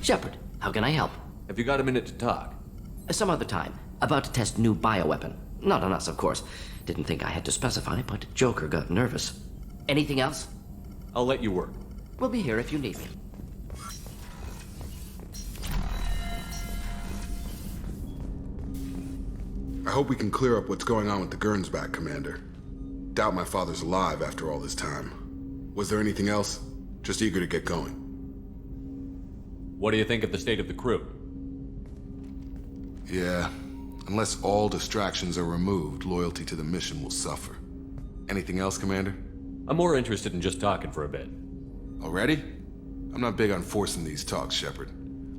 Shepard, how can I help? Have you got a minute to talk? Some other time. About to test new bioweapon. Not on us, of course. Didn't think I had to specify, but Joker got nervous. Anything else? I'll let you work. We'll be here if you need me. I hope we can clear up what's going on with the Gernsback, Commander. Doubt my father's alive after all this time. Was there anything else? Just eager to get going. What do you think of the state of the crew? Yeah, unless all distractions are removed, loyalty to the mission will suffer. Anything else, Commander? I'm more interested in just talking for a bit. Already? I'm not big on forcing these talks, Shepard.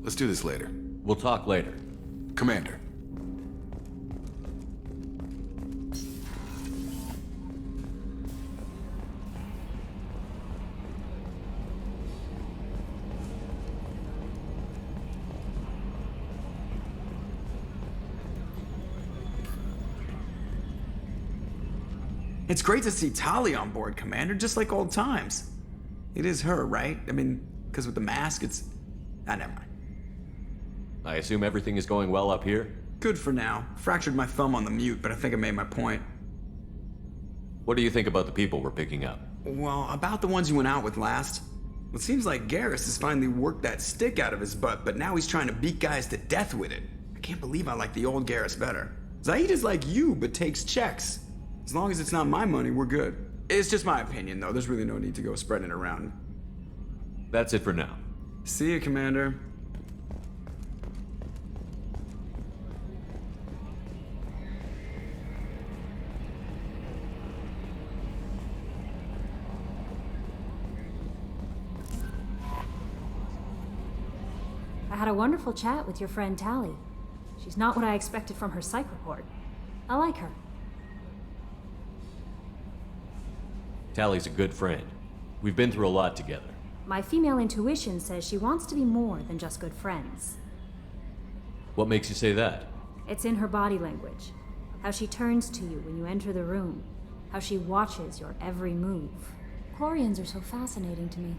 Let's do this later. We'll talk later. Commander. It's great to see Tali on board, Commander, just like old times. It is her, right? I mean, because with the mask, it's... never mind. I assume everything is going well up here? Good for now. Fractured my thumb on the mute, but I think I made my point. What do you think about the people we're picking up? Well, about the ones you went out with last. It seems like Garrus has finally worked that stick out of his butt, but now he's trying to beat guys to death with it. I can't believe I like the old Garrus better. Zaid is like you, but takes checks. As long as it's not my money, we're good. It's just my opinion, though. There's really no need to go spreading it around. That's it for now. See you, Commander. I had a wonderful chat with your friend Tali. She's not what I expected from her psych report. I like her. Tali's a good friend. We've been through a lot together. My female intuition says she wants to be more than just good friends. What makes you say that? It's in her body language. How she turns to you when you enter the room. How she watches your every move. Quarians are so fascinating to me,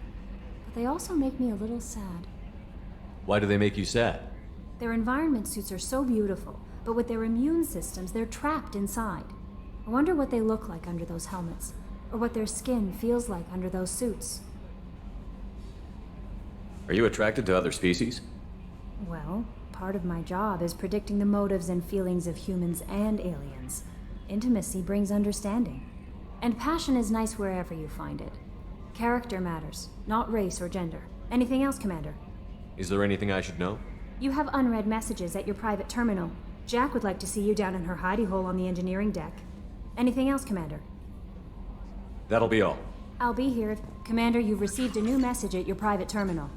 but they also make me a little sad. Why do they make you sad? Their environment suits are so beautiful, but with their immune systems, they're trapped inside. I wonder what they look like under those helmets, or what their skin feels like under those suits. Are you attracted to other species? Well, part of my job is predicting the motives and feelings of humans and aliens. Intimacy brings understanding. And passion is nice wherever you find it. Character matters, not race or gender. Anything else, Commander? Is there anything I should know? You have unread messages at your private terminal. Jack would like to see you down in her hidey hole on the engineering deck. Anything else, Commander? That'll be all. I'll be here. Commander, you've received a new message at your private terminal.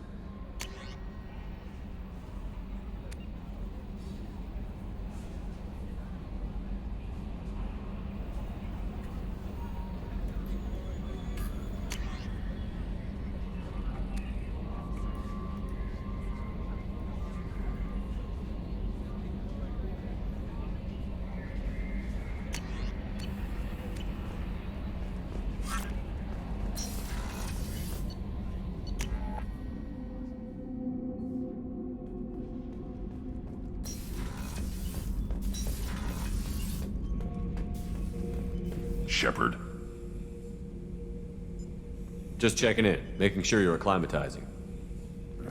Shepard. Just checking in, making sure you're acclimatizing.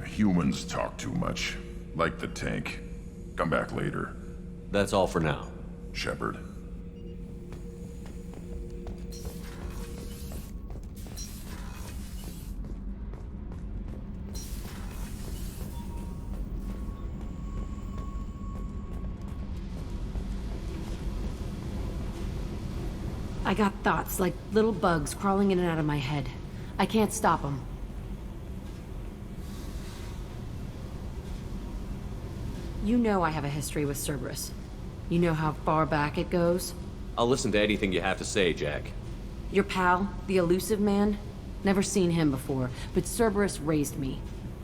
Humans talk too much. Like the tank. Come back later. That's all for now. Shepard. I got thoughts like little bugs crawling in and out of my head. I can't stop them. You know I have a history with Cerberus. You know how far back it goes? I'll listen to anything you have to say, Jack. Your pal, the elusive man? Never seen him before, but Cerberus raised me.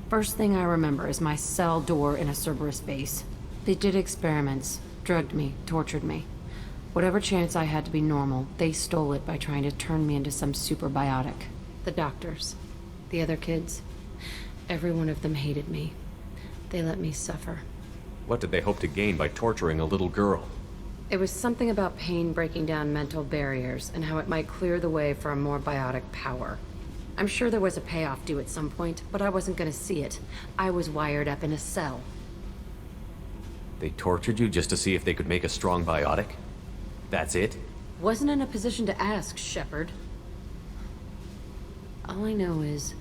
First thing I remember is my cell door in a Cerberus base. They did experiments, drugged me, tortured me. Whatever chance I had to be normal, they stole it by trying to turn me into some superbiotic. The doctors, the other kids, every one of them hated me. They let me suffer. What did they hope to gain by torturing a little girl? It was something about pain breaking down mental barriers and how it might clear the way for a more biotic power. I'm sure there was a payoff due at some point, but I wasn't gonna see it. I was wired up in a cell. They tortured you just to see if they could make a strong biotic? That's it? Wasn't in a position to ask, Shepard. All I know is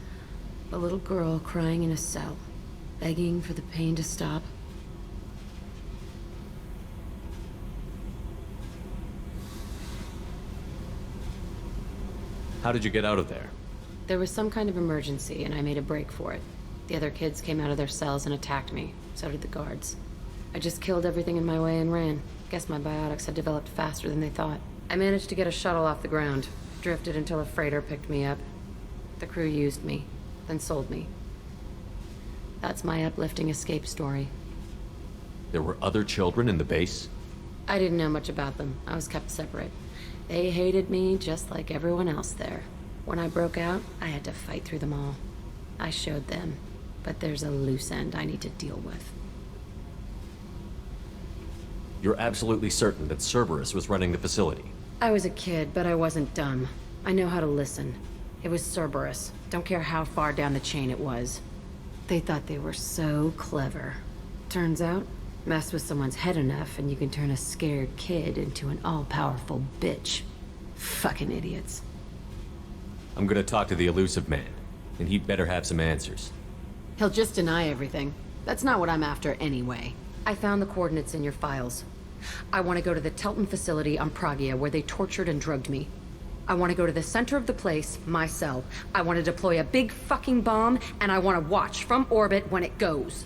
a little girl crying in a cell, begging for the pain to stop. How did you get out of there? There was some kind of emergency, and I made a break for it. The other kids came out of their cells and attacked me. So did the guards. I just killed everything in my way and ran. Guess my biotics had developed faster than they thought. I managed to get a shuttle off the ground. Drifted until a freighter picked me up. The crew used me, then sold me. That's my uplifting escape story. There were other children in the base? I didn't know much about them. I was kept separate. They hated me just like everyone else there. When I broke out, I had to fight through them all. I showed them, but there's a loose end I need to deal with. You're absolutely certain that Cerberus was running the facility? I was a kid, but I wasn't dumb. I know how to listen. It was Cerberus. Don't care how far down the chain it was. They thought they were so clever. Turns out, mess with someone's head enough and you can turn a scared kid into an all-powerful bitch. Fucking idiots. I'm gonna talk to the elusive man, and he'd better have some answers. He'll just deny everything. That's not what I'm after anyway. I found the coordinates in your files. I want to go to the Telton facility on Pragia where they tortured and drugged me. I want to go to the center of the place, my cell. I want to deploy a big fucking bomb, and I want to watch from orbit when it goes.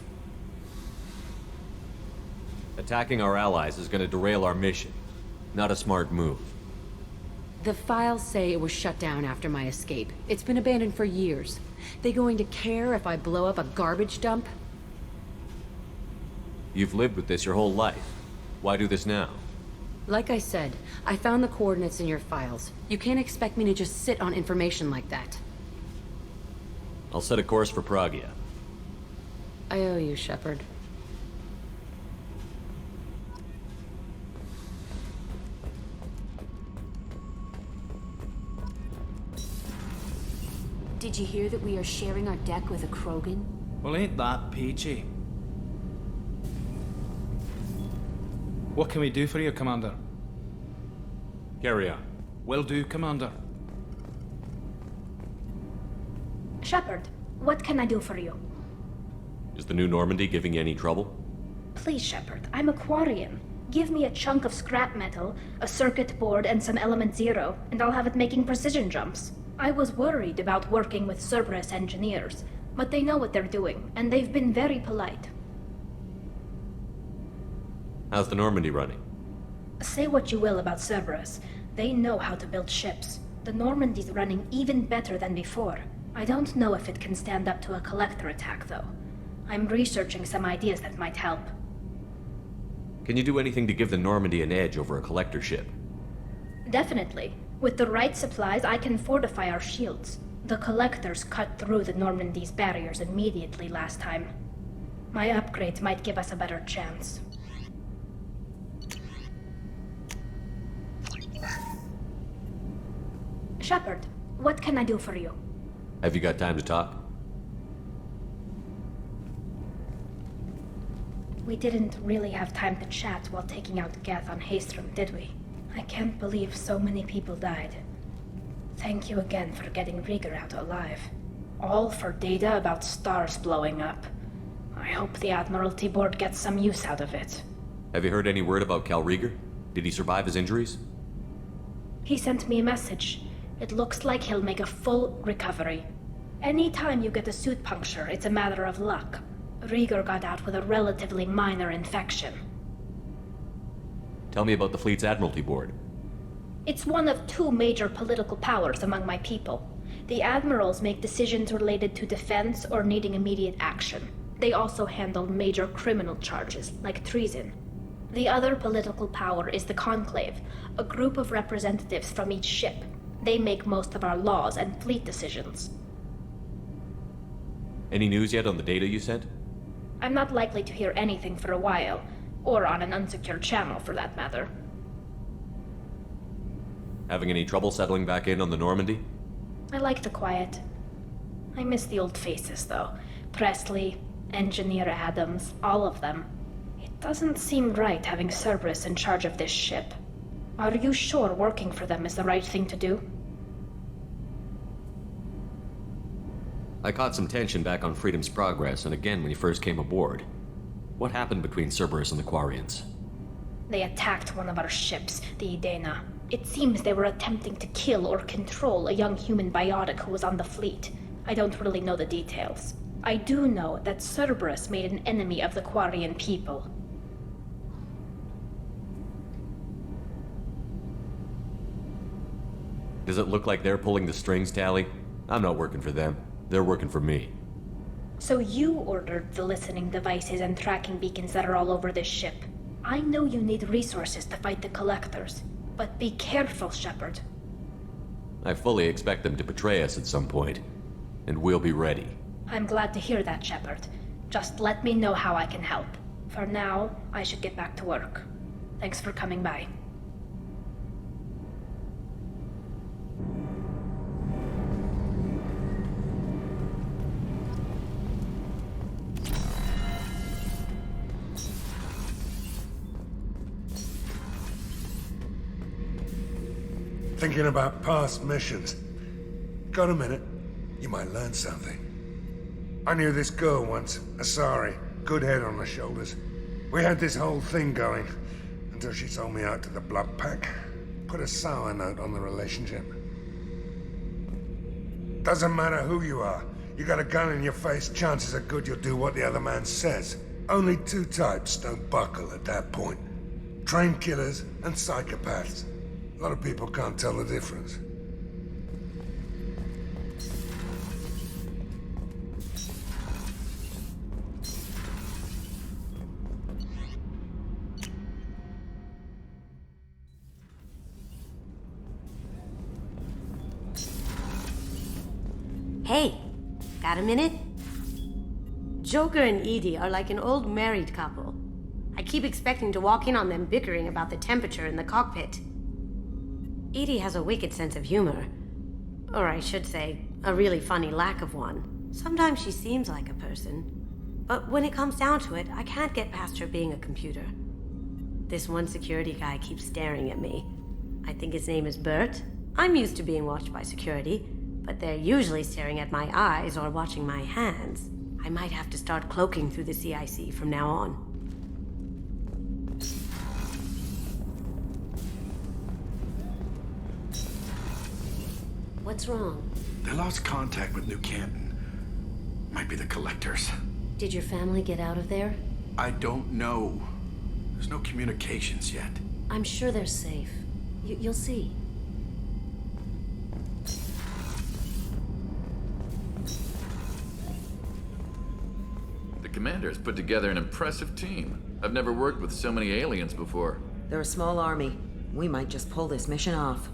Attacking our allies is gonna derail our mission. Not a smart move. The files say it was shut down after my escape. It's been abandoned for years. They going to care if I blow up a garbage dump? You've lived with this your whole life. Why do this now? Like I said, I found the coordinates in your files. You can't expect me to just sit on information like that. I'll set a course for Pragia. I owe you, Shepard. Did you hear that we are sharing our deck with a Krogan? Well, ain't that peachy? What can we do for you, Commander? Carry on. Will do, Commander. Shepard, what can I do for you? Is the new Normandy giving you any trouble? Please, Shepard, I'm a Quarian. Give me a chunk of scrap metal, a circuit board, and some element zero, and I'll have it making precision jumps. I was worried about working with Cerberus engineers, but they know what they're doing, and they've been very polite. How's the Normandy running? Say what you will about Cerberus, they know how to build ships. The Normandy's running even better than before. I don't know if it can stand up to a collector attack, though. I'm researching some ideas that might help. Can you do anything to give the Normandy an edge over a collector ship? Definitely. With the right supplies, I can fortify our shields. The collectors cut through the Normandy's barriers immediately last time. My upgrades might give us a better chance. Shepard, what can I do for you? Have you got time to talk? We didn't really have time to chat while taking out Geth on Haestrom, did we? I can't believe so many people died. Thank you again for getting Rieger out alive. All for data about stars blowing up. I hope the Admiralty Board gets some use out of it. Have you heard any word about Cal Rieger? Did he survive his injuries? He sent me a message. It looks like he'll make a full recovery. Anytime you get a suit puncture, it's a matter of luck. Rieger got out with a relatively minor infection. Tell me about the fleet's Admiralty Board. It's one of two major political powers among my people. The admirals make decisions related to defense or needing immediate action. They also handle major criminal charges, like treason. The other political power is the Conclave, a group of representatives from each ship. They make most of our laws and fleet decisions. Any news yet on the data you sent? I'm not likely to hear anything for a while, or on an unsecured channel for that matter. Having any trouble settling back in on the Normandy? I like the quiet. I miss the old faces, though. Presley, Engineer Adams, all of them. It doesn't seem right having Cerberus in charge of this ship. Are you sure working for them is the right thing to do? I caught some tension back on Freedom's Progress, and again when you first came aboard. What happened between Cerberus and the Quarians? They attacked one of our ships, the Edena. It seems they were attempting to kill or control a young human biotic who was on the fleet. I don't really know the details. I do know that Cerberus made an enemy of the Quarian people. Does it look like they're pulling the strings, Tally? I'm not working for them. They're working for me. So you ordered the listening devices and tracking beacons that are all over this ship. I know you need resources to fight the Collectors, but be careful, Shepard. I fully expect them to betray us at some point, and we'll be ready. I'm glad to hear that, Shepard. Just let me know how I can help. For now, I should get back to work. Thanks for coming by. Thinking about past missions. Got a minute? You might learn something. I knew this girl once, Asari. Good head on her shoulders. We had this whole thing going, until she sold me out to the Blood Pack. Put a sour note on the relationship. Doesn't matter who you are. You got a gun in your face, chances are good you'll do what the other man says. Only two types don't buckle at that point. Trained killers and psychopaths. A lot of people can't tell the difference. Hey, got a minute? Joker and Edie are like an old married couple. I keep expecting to walk in on them bickering about the temperature in the cockpit. Edie has a wicked sense of humor. Or I should say, a really funny lack of one. Sometimes she seems like a person. But when it comes down to it, I can't get past her being a computer. This one security guy keeps staring at me. I think his name is Bert. I'm used to being watched by security, but they're usually staring at my eyes or watching my hands. I might have to start cloaking through the CIC from now on. What's wrong? They lost contact with New Canton. Might be the Collectors. Did your family get out of there? I don't know. There's no communications yet. I'm sure they're safe. You'll see. The Commander's put together an impressive team. I've never worked with so many aliens before. They're a small army. We might just pull this mission off.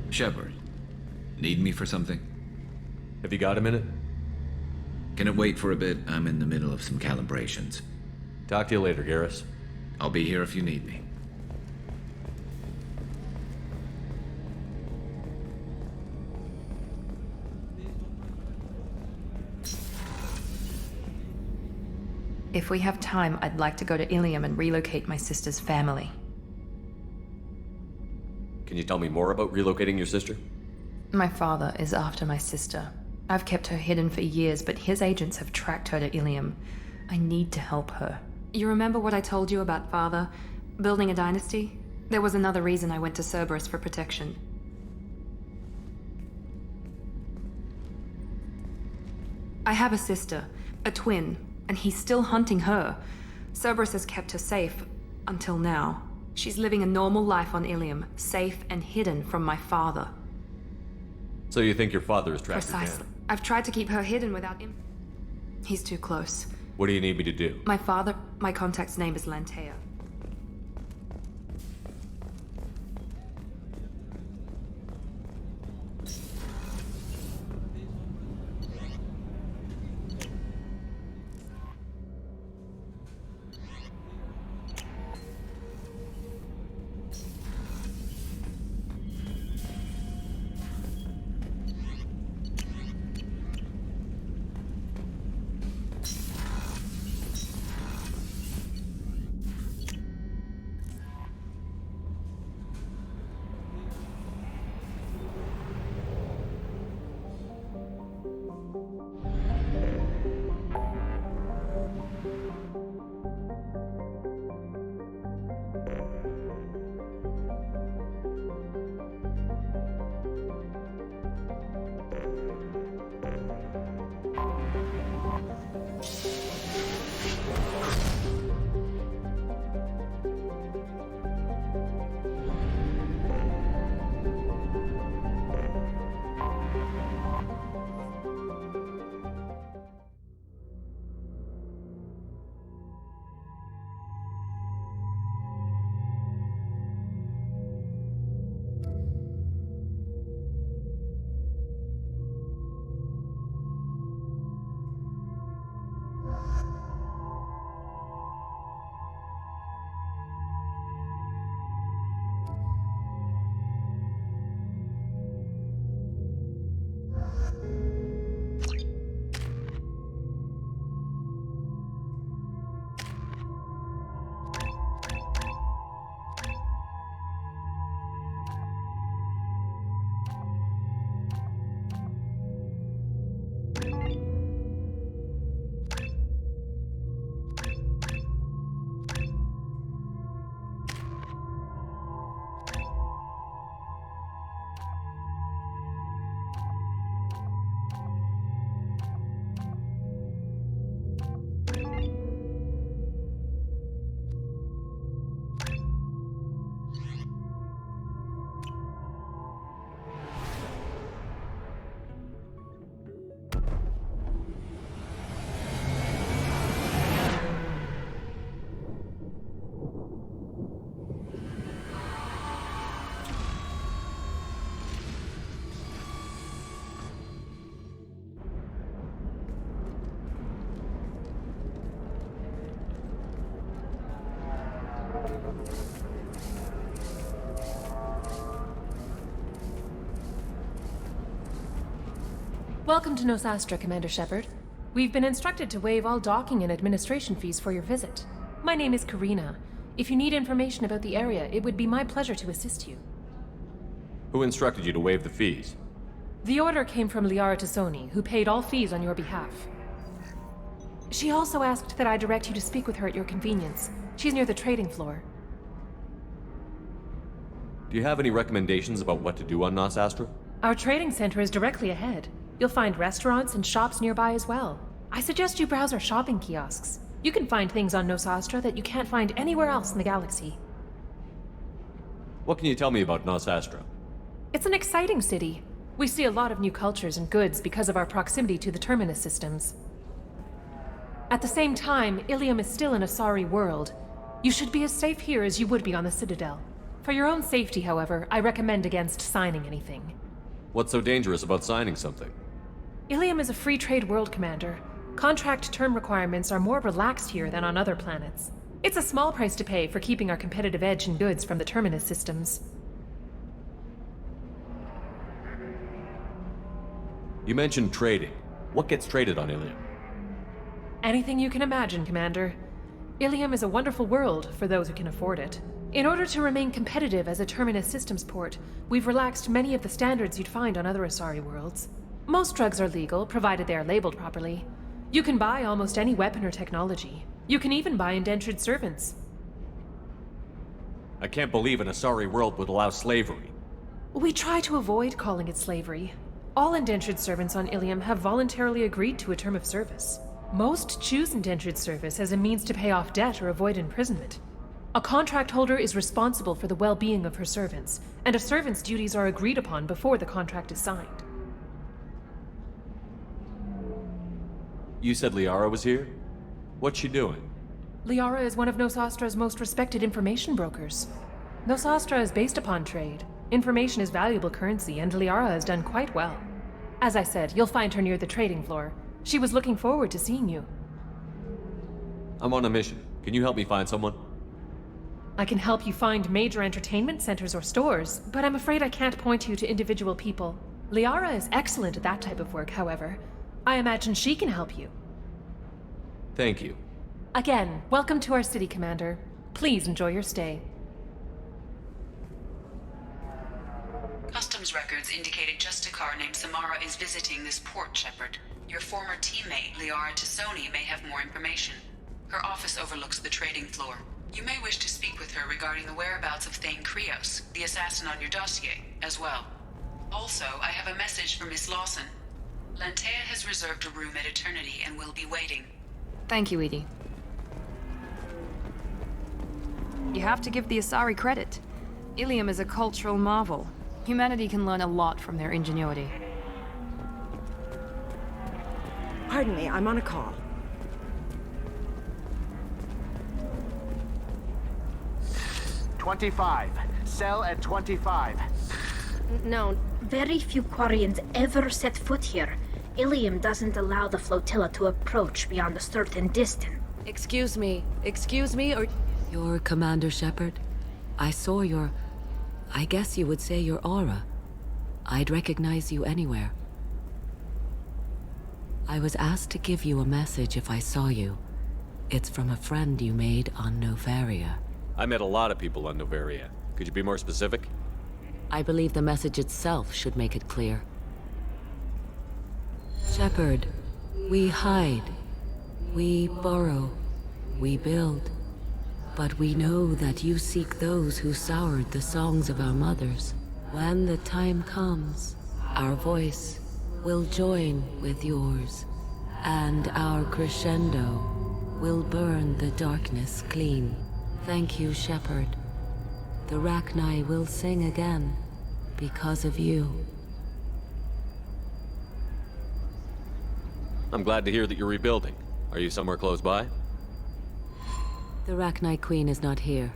Shepard, need me for something? Have you got a minute? Can it wait for a bit? I'm in the middle of some calibrations. Talk to you later, Garrus. I'll be here if you need me. If we have time, I'd like to go to Ilium and relocate my sister's family. Can you tell me more about relocating your sister? My father is after my sister. I've kept her hidden for years, but his agents have tracked her to Ilium. I need to help her. You remember what I told you about father? Building a dynasty? There was another reason I went to Cerberus for protection. I have a sister, a twin, and he's still hunting her. Cerberus has kept her safe, until now. She's living a normal life on Ilium, safe and hidden from my father. So you think your father is tracked her down? Precisely. I've tried to keep her hidden without him. He's too close. What do you need me to do? My contact's name is Lantea. Welcome to Nosastra, Commander Shepard. We've been instructed to waive all docking and administration fees for your visit. My name is Karina. If you need information about the area, it would be my pleasure to assist you. Who instructed you to waive the fees? The order came from Liara Tassoni, who paid all fees on your behalf. She also asked that I direct you to speak with her at your convenience. She's near the trading floor. Do you have any recommendations about what to do on Nosastra? Our trading center is directly ahead. You'll find restaurants and shops nearby as well. I suggest you browse our shopping kiosks. You can find things on Nosastra that you can't find anywhere else in the galaxy. What can you tell me about Nosastra? It's an exciting city. We see a lot of new cultures and goods because of our proximity to the Terminus systems. At the same time, Ilium is still an Asari world. You should be as safe here as you would be on the Citadel. For your own safety, however, I recommend against signing anything. What's so dangerous about signing something? Ilium is a free trade world, Commander. Contract term requirements are more relaxed here than on other planets. It's a small price to pay for keeping our competitive edge in goods from the Terminus systems. You mentioned trading. What gets traded on Ilium? Anything you can imagine, Commander. Ilium is a wonderful world for those who can afford it. In order to remain competitive as a Terminus systems port, we've relaxed many of the standards you'd find on other Asari worlds. Most drugs are legal, provided they are labeled properly. You can buy almost any weapon or technology. You can even buy indentured servants. I can't believe an Asari world would allow slavery. We try to avoid calling it slavery. All indentured servants on Ilium have voluntarily agreed to a term of service. Most choose indentured service as a means to pay off debt or avoid imprisonment. A contract holder is responsible for the well-being of her servants, and a servant's duties are agreed upon before the contract is signed. You said Liara was here? What's she doing? Liara is one of Nosastra's most respected information brokers. Nosastra is based upon trade. Information is valuable currency, and Liara has done quite well. As I said, you'll find her near the trading floor. She was looking forward to seeing you. I'm on a mission. Can you help me find someone? I can help you find major entertainment centers or stores, but I'm afraid I can't point you to individual people. Liara is excellent at that type of work, however. I imagine she can help you. Thank you. Again, welcome to our city, Commander. Please enjoy your stay. Customs records indicated just a car named Samara is visiting this port, Shepard. Your former teammate, Liara Tassoni, may have more information. Her office overlooks the trading floor. You may wish to speak with her regarding the whereabouts of Thane Krios, the assassin on your dossier, as well. Also, I have a message for Miss Lawson. Lantea has reserved a room at Eternity and will be waiting. Thank you, Edie. You have to give the Asari credit. Ilium is a cultural marvel. Humanity can learn a lot from their ingenuity. Pardon me, I'm on a call. "25. Sell at 25. No, very few Quarians ever set foot here. Ilium doesn't allow the flotilla to approach beyond a certain distance. Excuse me, or... You're Commander Shepard? I saw your... I guess you would say your aura. I'd recognize you anywhere. I was asked to give you a message if I saw you. It's from a friend you made on Novaria. I met a lot of people on Novaria. Could you be more specific? I believe the message itself should make it clear. Shepard, we hide. We burrow. We build. But we know that you seek those who soured the songs of our mothers. When the time comes, our voice will join with yours, and our crescendo will burn the darkness clean. Thank you, Shepard. The Rachni will sing again because of you. I'm glad to hear that you're rebuilding. Are you somewhere close by? The Rachni Queen is not here.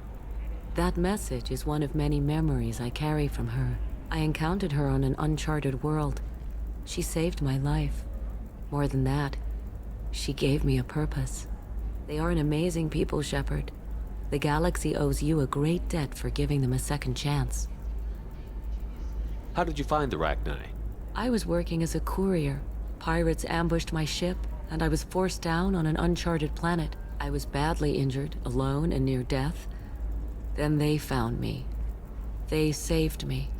That message is one of many memories I carry from her. I encountered her on an uncharted world. She saved my life. More than that, she gave me a purpose. They are an amazing people, Shepard. The galaxy owes you a great debt for giving them a second chance. How did you find the Rachni? I was working as a courier. Pirates ambushed my ship, and I was forced down on an uncharted planet. I was badly injured, alone and near death. Then they found me. They saved me.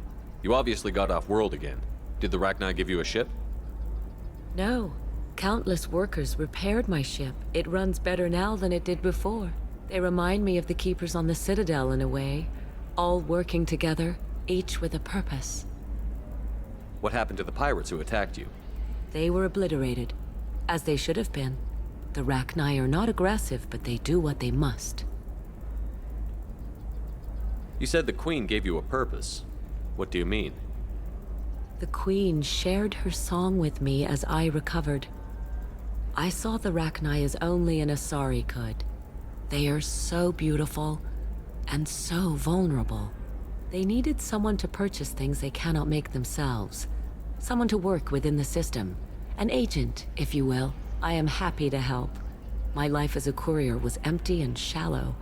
You obviously got off-world again. Did the Rachni give you a ship? No. Countless workers repaired my ship. It runs better now than it did before. They remind me of the Keepers on the Citadel in a way. All working together, each with a purpose. What happened to the pirates who attacked you? They were obliterated, as they should have been. The Rachni are not aggressive, but they do what they must. You said the Queen gave you a purpose. What do you mean? The Queen shared her song with me as I recovered. I saw the Rachni as only an Asari could. They are so beautiful and so vulnerable. They needed someone to purchase things they cannot make themselves. Someone to work within the system. An agent, if you will. I am happy to help. My life as a courier was empty and shallow.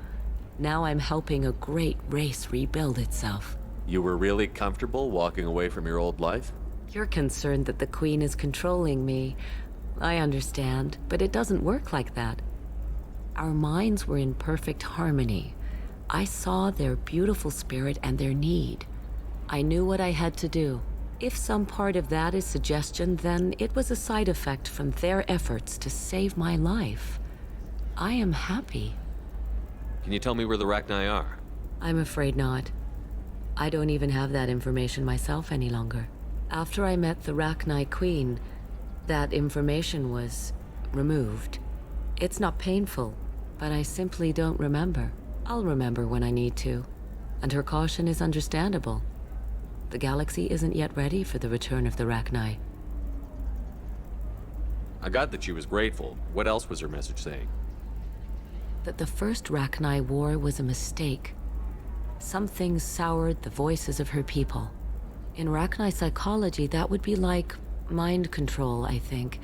Now I'm helping a great race rebuild itself. You were really comfortable walking away from your old life? You're concerned that the Queen is controlling me. I understand, but it doesn't work like that. Our minds were in perfect harmony. I saw their beautiful spirit and their need. I knew what I had to do. If some part of that is suggestion, then it was a side effect from their efforts to save my life. I am happy. Can you tell me where the Rachni are? I'm afraid not. I don't even have that information myself any longer. After I met the Rachni Queen, that information was removed. It's not painful, but I simply don't remember. I'll remember when I need to, and her caution is understandable. The galaxy isn't yet ready for the return of the Rachni. I got that she was grateful. What else was her message saying? That the first Rachni war was a mistake. Something soured the voices of her people. In Rachni psychology, that would be like mind control, I think.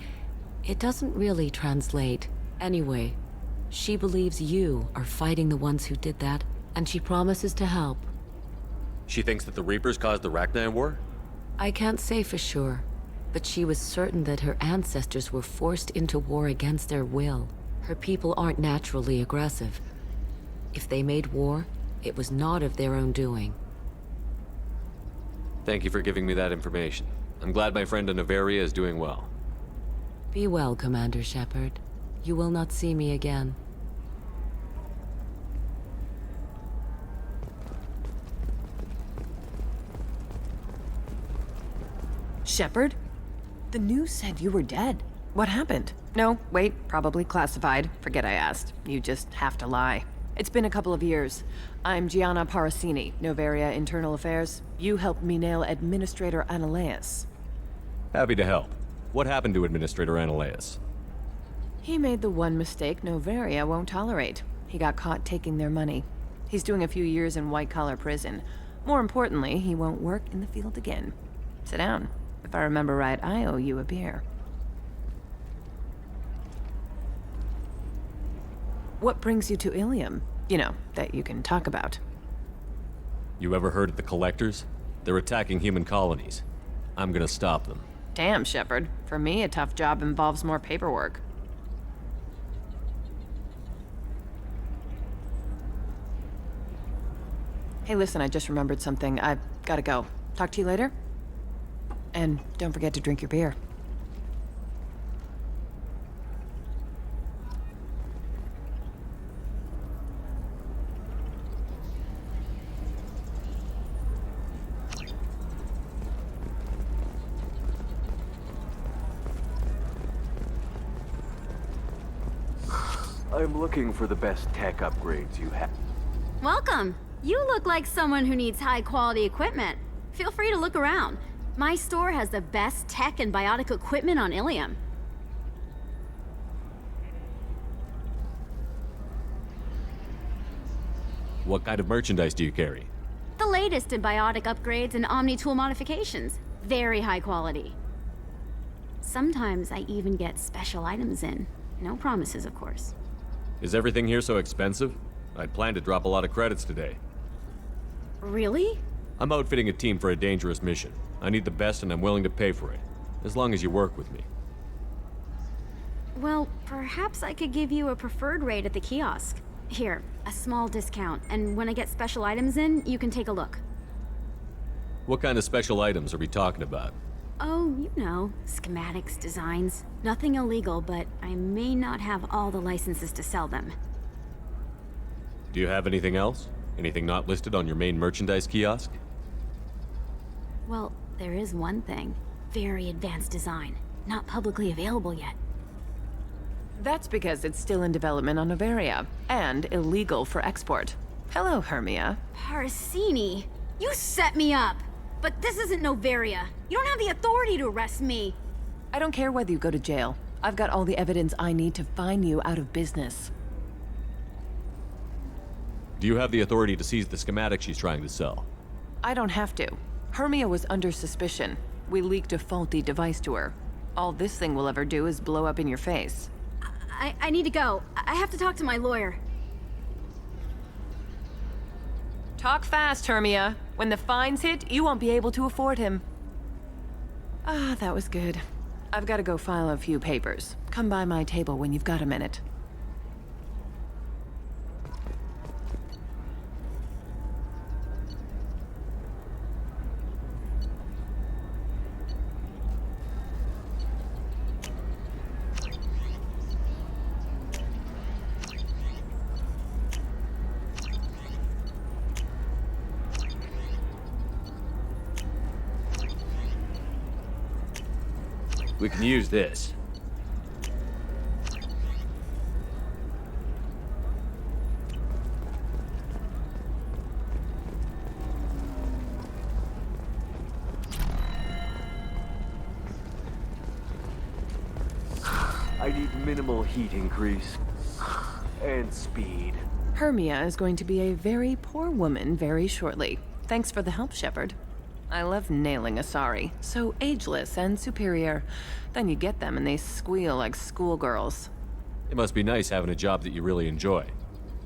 It doesn't really translate. Anyway, she believes you are fighting the ones who did that, and she promises to help. She thinks that the Reapers caused the Rachni war? I can't say for sure, but she was certain that her ancestors were forced into war against their will. Her people aren't naturally aggressive. If they made war, it was not of their own doing. Thank you for giving me that information. I'm glad my friend in Noveria is doing well. Be well, Commander Shepard. You will not see me again. Shepard? The news said you were dead. What happened? No, wait, probably classified. Forget I asked. You just have to lie. It's been a couple of years. I'm Gianna Parasini, Noveria Internal Affairs. You helped me nail Administrator Analeus. Happy to help. What happened to Administrator Analeus? He made the one mistake Noveria won't tolerate. He got caught taking their money. He's doing a few years in white-collar prison. More importantly, he won't work in the field again. Sit down. If I remember right, I owe you a beer. What brings you to Ilium? You know, that you can talk about. You ever heard of the Collectors? They're attacking human colonies. I'm gonna stop them. Damn, Shepard. For me, a tough job involves more paperwork. Hey, listen, I just remembered something. I've gotta go. Talk to you later? And don't forget to drink your beer. I'm looking for the best tech upgrades you have. Welcome. You look like someone who needs high-quality equipment. Feel free to look around. My store has the best tech and biotic equipment on Ilium. What kind of merchandise do you carry? The latest in biotic upgrades and omni-tool modifications. Very high quality. Sometimes I even get special items in. No promises, of course. Is everything here so expensive? I'd planned to drop a lot of credits today. Really? I'm outfitting a team for a dangerous mission. I need the best and I'm willing to pay for it, as long as you work with me. Well, perhaps I could give you a preferred rate at the kiosk. Here, a small discount, and when I get special items in, you can take a look. What kind of special items are we talking about? Oh, you know, schematics, designs. Nothing illegal, but I may not have all the licenses to sell them. Do you have anything else? Anything not listed on your main merchandise kiosk? Well, there is one thing. Very advanced design. Not publicly available yet. That's because it's still in development on Noveria, and illegal for export. Hello, Hermia. Parsini, you set me up! But this isn't Noveria. You don't have the authority to arrest me. I don't care whether you go to jail. I've got all the evidence I need to fine you out of business. Do you have the authority to seize the schematic she's trying to sell? I don't have to. Hermia was under suspicion. We leaked a faulty device to her. All this thing will ever do is blow up in your face. I need to go. I have to talk to my lawyer. Talk fast, Hermia. When the fines hit, you won't be able to afford him. Ah, that was good. I've got to go file a few papers. Come by my table when you've got a minute. We can use this. I need minimal heat increase. And speed. Hermia is going to be a very poor woman very shortly. Thanks for the help, Shepard. I love nailing Asari. So ageless and superior. Then you get them and they squeal like schoolgirls. It must be nice having a job that you really enjoy.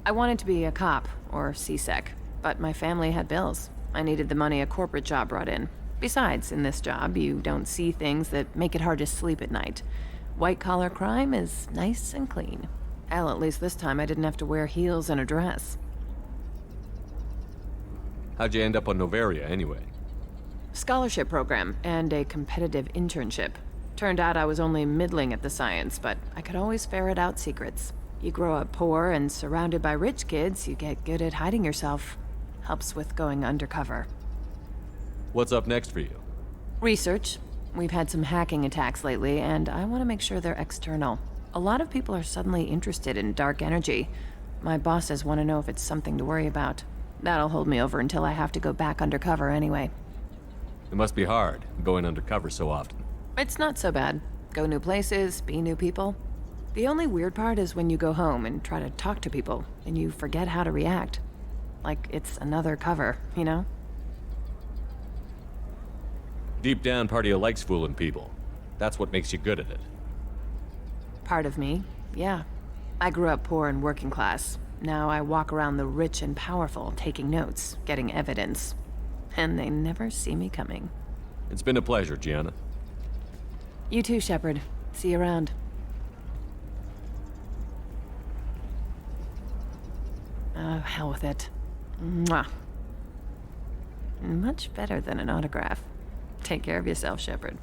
I wanted to be a cop, or CSEC, but my family had bills. I needed the money a corporate job brought in. Besides, in this job, you don't see things that make it hard to sleep at night. White-collar crime is nice and clean. Hell, at least this time I didn't have to wear heels and a dress. How'd you end up on Noveria, anyway? Scholarship program and a competitive internship. Turned out I was only middling at the science, but I could always ferret out secrets. You grow up poor and surrounded by rich kids, you get good at hiding yourself. Helps with going undercover. What's up next for you? Research. We've had some hacking attacks lately, and I want to make sure they're external. A lot of people are suddenly interested in dark energy. My bosses want to know if it's something to worry about. That'll hold me over until I have to go back undercover anyway. It must be hard, going undercover so often. It's not so bad. Go new places, be new people. The only weird part is when you go home and try to talk to people, and you forget how to react. Like it's another cover, you know? Deep down, part of you likes fooling people. That's what makes you good at it. Part of me, yeah. I grew up poor and working class. Now I walk around the rich and powerful, taking notes, getting evidence. And they never see me coming. It's been a pleasure, Gianna. You too, Shepard. See you around. Oh, hell with it. Mwah. Much better than an autograph. Take care of yourself, Shepard.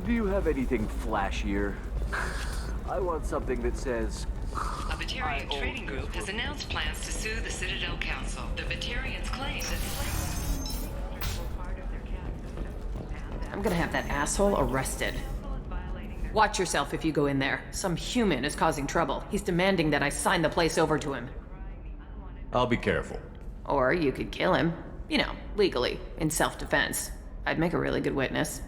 Do you have anything flashier? I want something that says... A Batarian trading group has announced plans to sue the Citadel Council. The Batarians claim that... I'm gonna have that asshole arrested. Watch yourself if you go in there. Some human is causing trouble. He's demanding that I sign the place over to him. I'll be careful. Or you could kill him. You know, legally, in self-defense. I'd make a really good witness.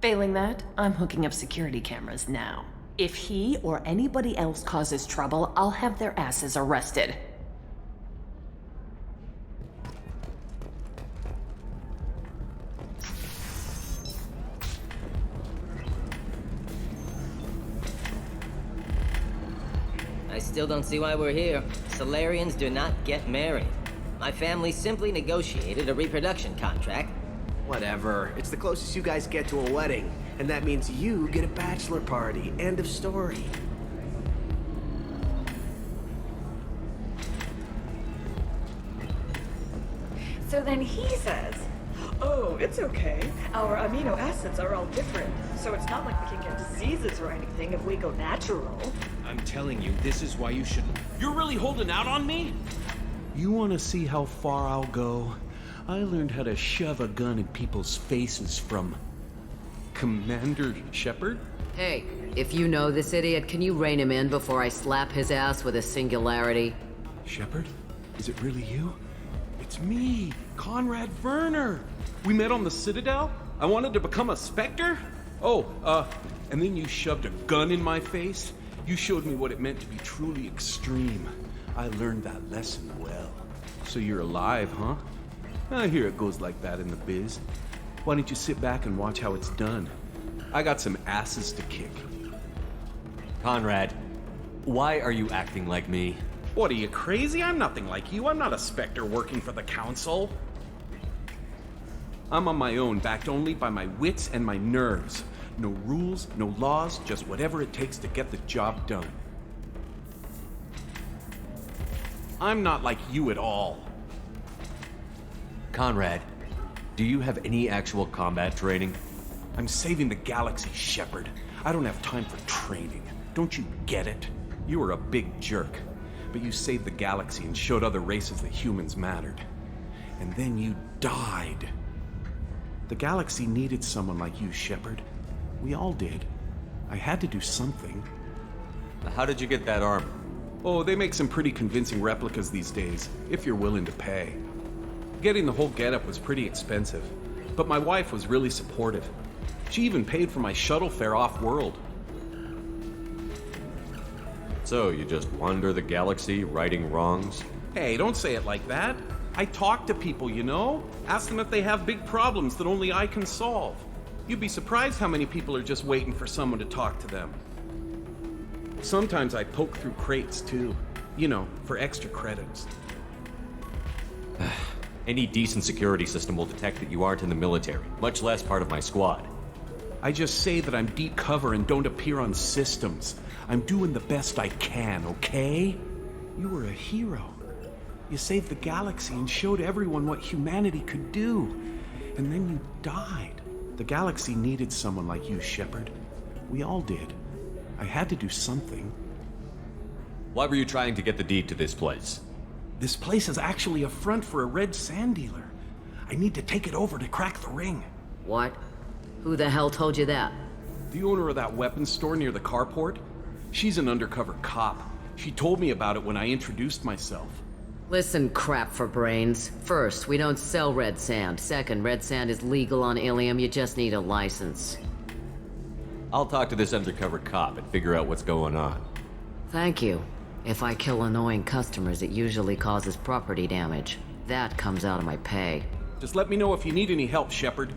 Failing that, I'm hooking up security cameras now. If he or anybody else causes trouble, I'll have their asses arrested. I still don't see why we're here. Solarians do not get married. My family simply negotiated a reproduction contract. Whatever. It's the closest you guys get to a wedding. And that means you get a bachelor party. End of story. So then he says, oh, it's okay. Our amino acids are all different, so it's not like we can get diseases or anything if we go natural. I'm telling you, this is why you shouldn't. You're really holding out on me? You want to see how far I'll go? I learned how to shove a gun in people's faces from Commander Shepard? Hey, if you know this idiot, can you rein him in before I slap his ass with a singularity? Shepard? Is it really you? It's me, Conrad Werner. We met on the Citadel? I wanted to become a Spectre? And then you shoved a gun in my face? You showed me what it meant to be truly extreme. I learned that lesson well. So you're alive, huh? I hear it goes like that in the biz. Why don't you sit back and watch how it's done? I got some asses to kick. Conrad, why are you acting like me? What, are you crazy? I'm nothing like you. I'm not a Spectre working for the Council. I'm on my own, backed only by my wits and my nerves. No rules, no laws, just whatever it takes to get the job done. I'm not like you at all. Conrad, do you have any actual combat training? I'm saving the galaxy, Shepard. I don't have time for training. Don't you get it? You were a big jerk, but you saved the galaxy and showed other races that humans mattered. And then you died. The galaxy needed someone like you, Shepard. We all did. I had to do something. How did you get that armor? Oh, they make some pretty convincing replicas these days, if you're willing to pay. Getting the whole getup was pretty expensive, but my wife was really supportive. She even paid for my shuttle fare off-world. So, you just wander the galaxy, righting wrongs? Hey, don't say it like that. I talk to people, you know? Ask them if they have big problems that only I can solve. You'd be surprised how many people are just waiting for someone to talk to them. Sometimes I poke through crates, too. You know, for extra credits. Any decent security system will detect that you aren't in the military, much less part of my squad. I just say that I'm deep cover and don't appear on systems. I'm doing the best I can, okay? You were a hero. You saved the galaxy and showed everyone what humanity could do. And then you died. The galaxy needed someone like you, Shepard. We all did. I had to do something. Why were you trying to get the deed to this place? This place is actually a front for a red sand dealer. I need to take it over to crack the ring. What? Who the hell told you that? The owner of that weapons store near the carport. She's an undercover cop. She told me about it when I introduced myself. Listen, crap for brains. First, we don't sell red sand. Second, red sand is legal on Ilium. You just need a license. I'll talk to this undercover cop and figure out what's going on. Thank you. If I kill annoying customers, it usually causes property damage. That comes out of my pay. Just let me know if you need any help, Shepard.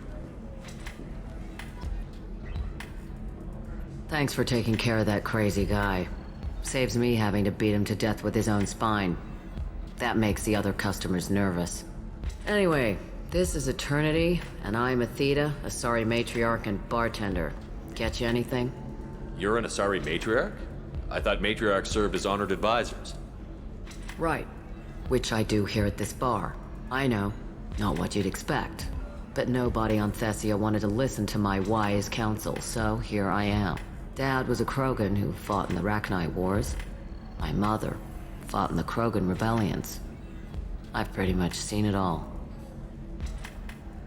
Thanks for taking care of that crazy guy. Saves me having to beat him to death with his own spine. That makes the other customers nervous. Anyway, this is Eternity, and I'm Athena, Asari matriarch and bartender. Get you anything? You're an Asari matriarch? I thought matriarchs served as honored advisors. Right. Which I do here at this bar. I know. Not what you'd expect. But nobody on Thessia wanted to listen to my wise counsel, so here I am. Dad was a Krogan who fought in the Rachni Wars. My mother fought in the Krogan rebellions. I've pretty much seen it all.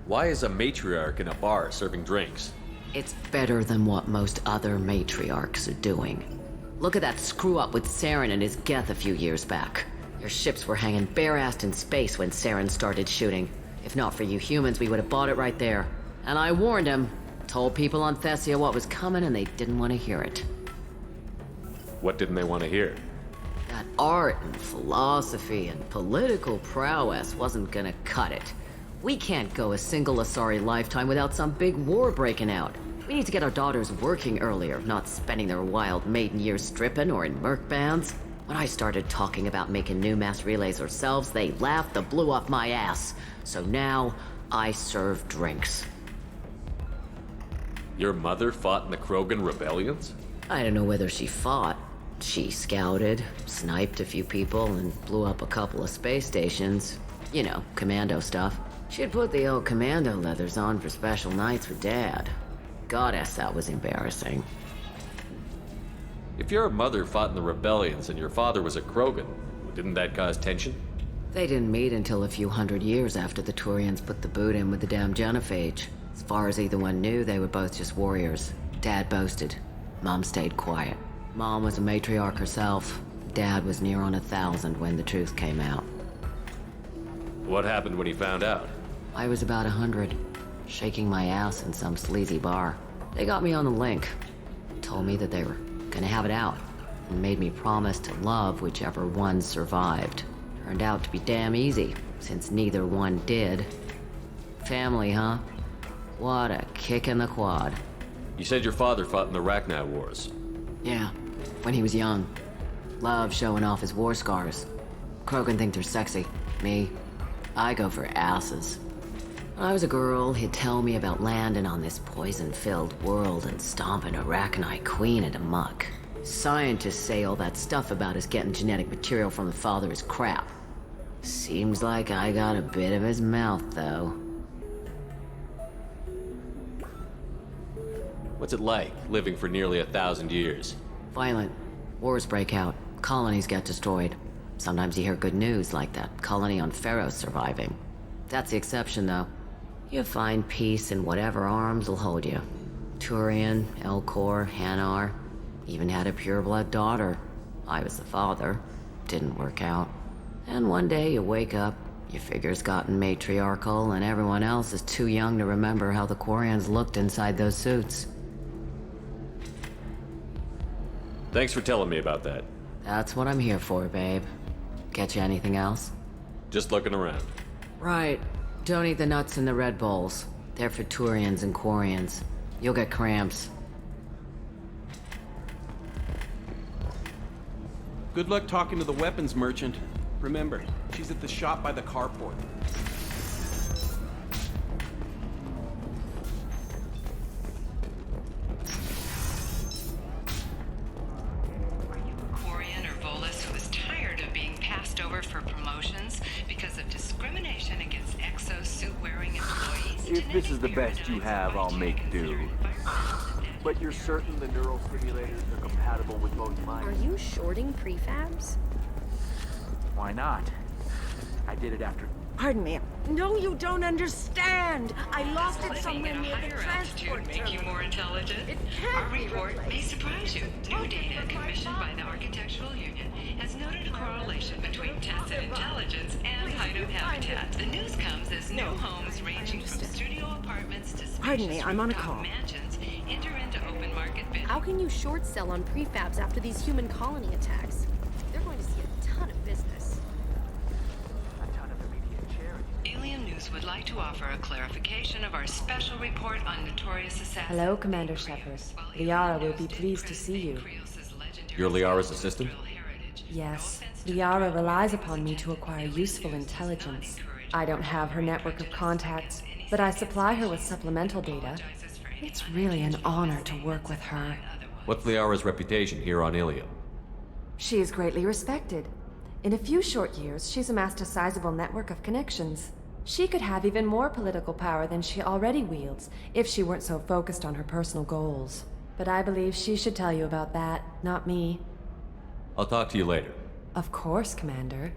Why is a matriarch in a bar serving drinks? It's better than what most other matriarchs are doing. Look at that screw-up with Saren and his Geth a few years back. Your ships were hanging bare-assed in space when Saren started shooting. If not for you humans, we would have bought it right there. And I warned him. Told people on Thessia what was coming and they didn't want to hear it. What didn't they want to hear? That art and philosophy and political prowess wasn't gonna cut it. We can't go a single Asari lifetime without some big war breaking out. We need to get our daughters working earlier, not spending their wild maiden years stripping or in merc bands. When I started talking about making new mass relays ourselves, they laughed the blue off my ass. So now, I serve drinks. Your mother fought in the Krogan rebellions? I don't know whether she fought. She scouted, sniped a few people, and blew up a couple of space stations. You know, commando stuff. She'd put the old commando leathers on for special nights with Dad. Goddess, that was embarrassing. If your mother fought in the rebellions and your father was a Krogan, didn't that cause tension? They didn't meet until a few hundred years after the Turians put the boot in with the damn genophage. As far as either one knew, they were both just warriors. Dad boasted. Mom stayed quiet. Mom was a matriarch herself. Dad was near on 1,000 when the truth came out. What happened when he found out? I was about 100, shaking my ass in some sleazy bar. They got me on the link. Told me that they were gonna have it out, and made me promise to love whichever one survived. Turned out to be damn easy, since neither one did. Family, huh? What a kick in the quad. You said your father fought in the Rachni Wars. Yeah, when he was young. Loved showing off his war scars. Krogan think they're sexy. Me, I go for asses. When I was a girl, he'd tell me about landing on this poison-filled world and stomping a Rachni queen into muck. Scientists say all that stuff about us getting genetic material from the father is crap. Seems like I got a bit of his mouth, though. What's it like, living for nearly 1,000 years? Violent. Wars break out. Colonies get destroyed. Sometimes you hear good news, like that colony on Pharaoh surviving. That's the exception, though. You find peace in whatever arms will hold you. Turian, Elcor, Hanar. Even had a pureblood daughter. I was the father. Didn't work out. And one day you wake up, your figure's gotten matriarchal, and everyone else is too young to remember how the Quarians looked inside those suits. Thanks for telling me about that. That's what I'm here for, babe. Get you anything else? Just looking around. Right. Don't eat the nuts in the Red Bowls. They're for Turians and Quarians. You'll get cramps. Good luck talking to the weapons merchant. Remember, she's at the shop by the carport. Quarian or Volus who is tired of being passed over for promotions because of discrimination against exo-suit-wearing employees. If this is the best you have, I'll make do. But you're certain the neural stimulators are compatible with both mine? Are you shorting prefabs? Why not? I did it after... Pardon me. No, you don't understand. I lost it somewhere near the transport make you more intelligent. Our report may surprise you. New data commissioned by the Architectural Union has noted a correlation between tested intelligence and item habitat. The news comes as new homes ranging from studio apartments to Pardon me, I'm on a call. mansions enter into open market bidding. How can you short sell on prefabs after these human colony attacks? They're going to see a ton of business. Alien News would like to offer a clarification of our special report on notorious assassins. Hello, Commander Shepard. Liara will be pleased to see you. You're Liara's assistant? Yes. Liara relies upon me to acquire useful intelligence. I don't have her network of contacts, but I supply her with supplemental data. It's really an honor to work with her. What's Liara's reputation here on Ilium? She is greatly respected. In a few short years, she's amassed a sizable network of connections. She could have even more political power than she already wields, if she weren't so focused on her personal goals. But I believe she should tell you about that, not me. I'll talk to you later. Of course, Commander.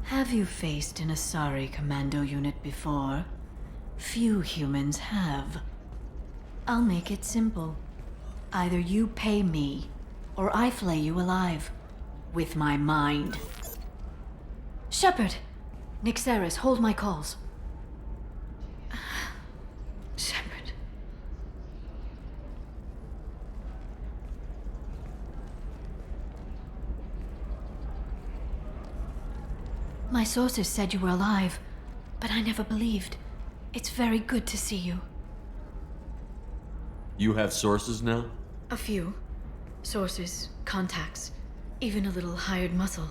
Have you faced an Asari commando unit before? Few humans have. I'll make it simple. Either you pay me, or I flay you alive. With my mind. Shepard! Nixeris, hold my calls. My sources said you were alive, but I never believed. It's very good to see you. You have sources now? A few. Sources, contacts, even a little hired muscle.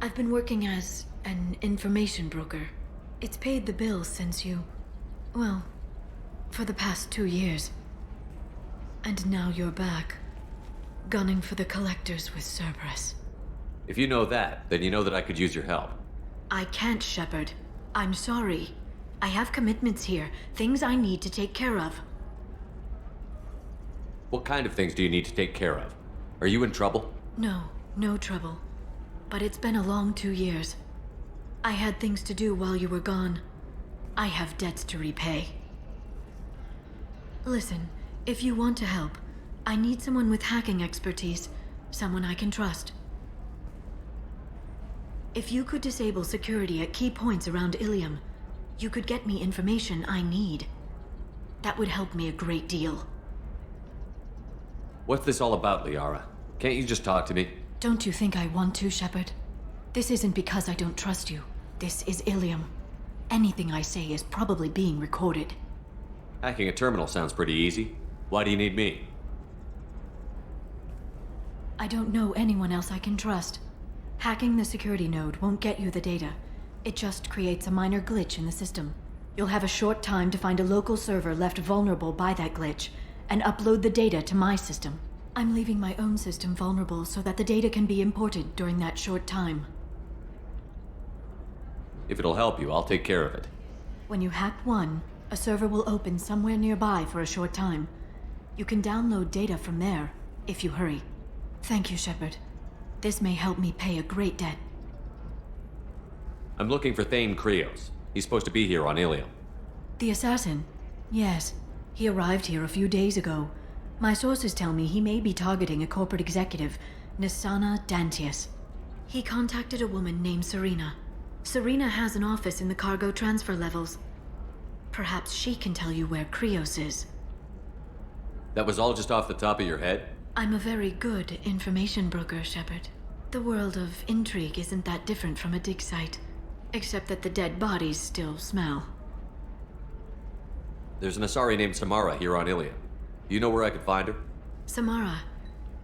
I've been working as an information broker. It's paid the bills since you... well, for the past 2 years. And now you're back, gunning for the collectors with Cerberus. If you know that, then you know that I could use your help. I can't, Shepard. I'm sorry. I have commitments here, things I need to take care of. What kind of things do you need to take care of? Are you in trouble? No, no trouble. But it's been a long 2 years. I had things to do while you were gone. I have debts to repay. Listen, if you want to help, I need someone with hacking expertise, someone I can trust. If you could disable security at key points around Ilium, you could get me information I need. That would help me a great deal. What's this all about, Liara? Can't you just talk to me? Don't you think I want to, Shepard? This isn't because I don't trust you. This is Ilium. Anything I say is probably being recorded. Hacking a terminal sounds pretty easy. Why do you need me? I don't know anyone else I can trust. Hacking the security node won't get you the data. It just creates a minor glitch in the system. You'll have a short time to find a local server left vulnerable by that glitch, and upload the data to my system. I'm leaving my own system vulnerable so that the data can be imported during that short time. If it'll help you, I'll take care of it. When you hack one, a server will open somewhere nearby for a short time. You can download data from there, if you hurry. Thank you, Shepard. This may help me pay a great debt. I'm looking for Thane Krios. He's supposed to be here on Ilium. The assassin? Yes. He arrived here a few days ago. My sources tell me he may be targeting a corporate executive, Nisana Dantius. He contacted a woman named Serena. Serena has an office in the cargo transfer levels. Perhaps she can tell you where Krios is. That was all just off the top of your head? I'm a very good information broker, Shepard. The world of intrigue isn't that different from a dig site, except that the dead bodies still smell. There's an Asari named Samara here on Ilium. Do you know where I could find her? Samara?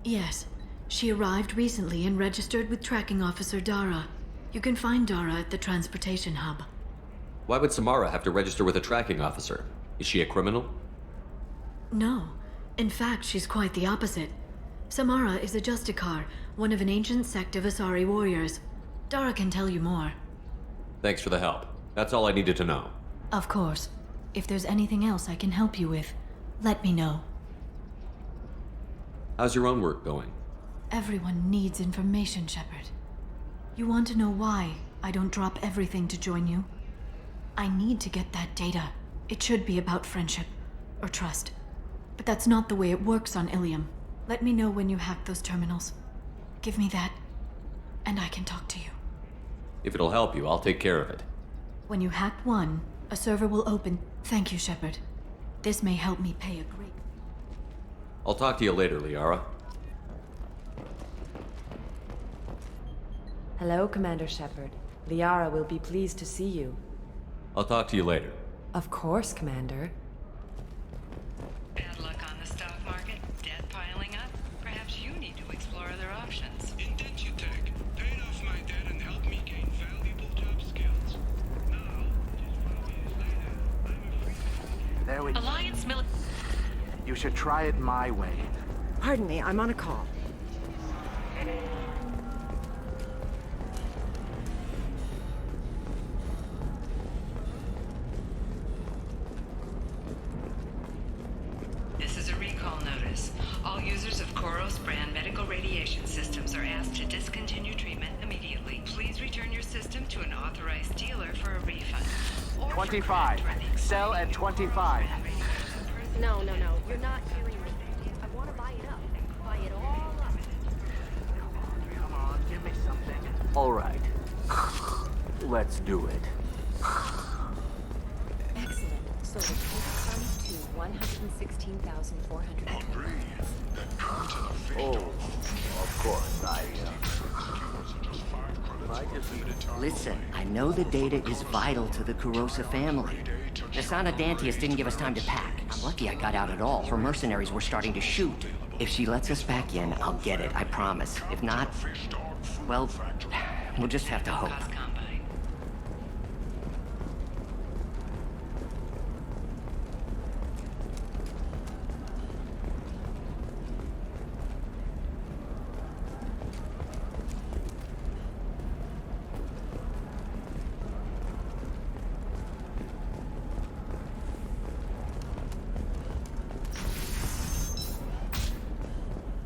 Yes. She arrived recently and registered with tracking officer Dara. You can find Dara at the transportation hub. Why would Samara have to register with a tracking officer? Is she a criminal? No. In fact, she's quite the opposite. Samara is a Justicar, one of an ancient sect of Asari warriors. Dara can tell you more. Thanks for the help. That's all I needed to know. Of course. If there's anything else I can help you with, let me know. How's your own work going? Everyone needs information, Shepard. You want to know why I don't drop everything to join you? I need to get that data. It should be about friendship, or trust. But that's not the way it works on Ilium. Let me know when you hack those terminals. Give me that, and I can talk to you. If it'll help you, I'll take care of it. When you hack one, a server will open. Thank you, Shepard. This may help me pay a great... I'll talk to you later, Liara. Hello, Commander Shepard. Liara will be pleased to see you. I'll talk to you later. Of course, Commander. Bad luck on the stock market, debt piling up. Perhaps you need to explore other options. Indentutech. Paid off my debt and helped me gain valuable job skills. Now, just 5 years later, I'm a free... There we go. Alliance Military... You should try it my way. Pardon me, I'm on a call. This is a recall notice. All users of Koros brand medical radiation systems are asked to discontinue treatment immediately. Please return your system to an authorized dealer for a refund. 25. Sell at 25. No, you're not hearing me. I want to buy it up. Buy it all up. Come on, give me something. All right. Let's do it. Excellent. So the case comes to 16,400. Oh, of course, Listen, I know the data is vital to the Kurosa family. Nasana Dantius didn't give us time to pack. I'm lucky I got out at all. Her mercenaries were starting to shoot. If she lets us back in, I'll get it, I promise. If not, well, we'll just have to hope.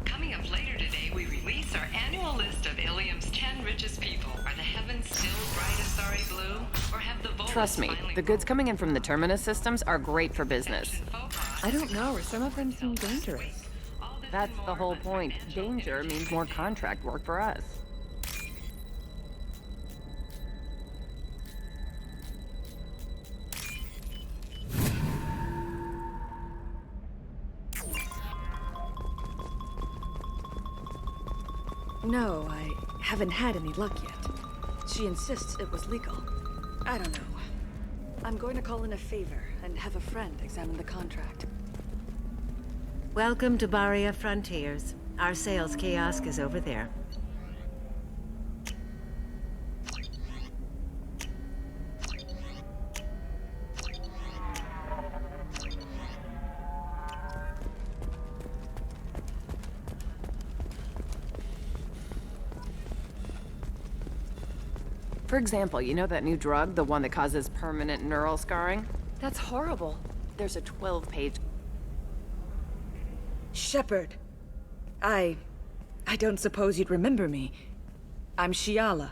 Coming up later today, we release our annual list of Ilium's 10 richest people. Are the heavens still bright Asari blue? Or have the Volus Trust me, finally the goods coming in from the Terminus systems are great for business. I don't know, some of them seem dangerous. That's the whole point. Danger means more contract work for us. No, I haven't had any luck yet. She insists it was legal. I don't know. I'm going to call in a favor and have a friend examine the contract. Welcome to Baria Frontiers. Our sales kiosk is over there. For example, you know that new drug, the one that causes permanent neural scarring? That's horrible. There's a 12-page... Shepard. I don't suppose you'd remember me. I'm Shiala.